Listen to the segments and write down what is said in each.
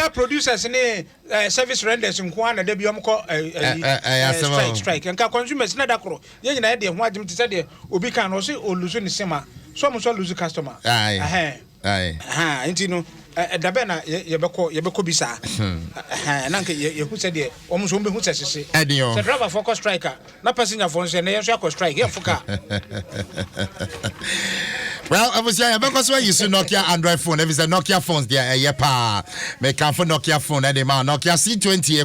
say producers ne service renders nko na da bi omko strike nka consumers na da kro ye nyina ye de ho agem te say de obi kan no say oluzu ne sema so mo so lose customer nti no da be na ye beko bisa na nka ye hu say de omo so be hu say sese say driver for striker na passenger for say na ye so akọ strike ye fuka. Well, obviously, because when you see Nokia Android phone, if it's a Nokia phones, there, make for Nokia phone, and Nokia C20,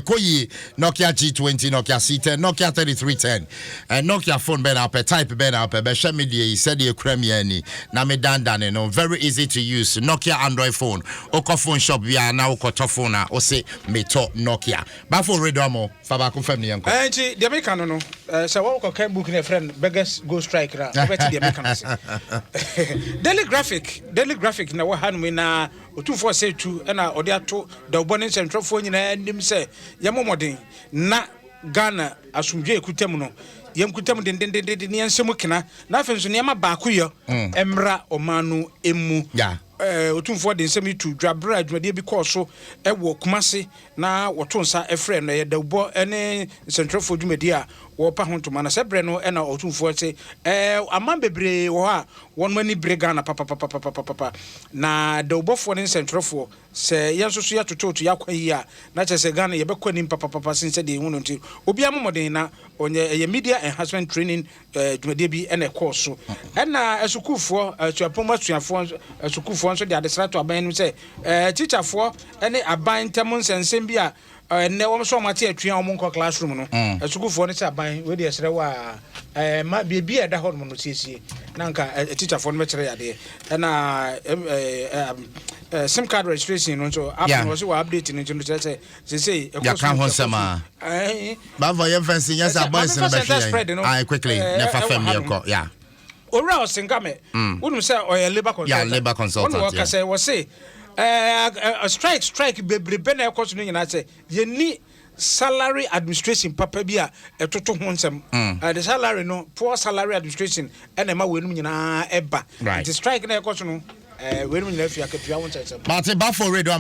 Nokia G20, Nokia C10, Nokia 3310, and Nokia phone, ben up, type ben up, be media, said you cremiani, Name Dan, no, very easy to use. Nokia Android phone, Oko phone shop, we are now Kotofona, or say, me talk Nokia. But for Redomo, Fabako family, uncle. The American, no, so what can book a friend, beggars go strike, the American. Daily graphic na wahan we na otumfo say tu na ode ato da obone central phone nyina ndim say yemomoden na Ghana asumdwe ekutam no yemkutam den ne ensem kena na afenso ne ma ba koyo emra omanu emu otumfo de nsem tu dwabra adwade bi koso ewo kumase na wotonsa efre no ye da obo ene central phone dwumadi a wo pa hontoma na sebre no na otumfo se amman bebre wo ha won mani brega na papa na da obofo ne central phone se yensoso ya tototo yakwa yi a na chese Ghana ye bekwa nim papa since de hunu nti obi amomoden na onye media enhancement training dwumadi bi ene course so na asukufo atuapoma tuafo asukufo nso de adesrato aban no se teacherfo ene aban temo nsensem bi a ne wo so mate atua wo nko classroom no asukufo ne se aban we de esre wa ma bi eda ho no siesie na nka teacherfo no mekere yade na SIM card registration no so app no so update no so say ya kan ho sama ba for your fancy yes boys in the I quickly never family ko yeah ora osingame wonu say oya labor consultant yeah labor consultant wonu say we say a strike bebrebe na ekoso no nyina say ye ni salary administration papa bi a etoto ho nsem the salary no poor salary administration ena ma wenum nyina eba the strike na ekoso no wenum nyina fi akatua won say but ba for radio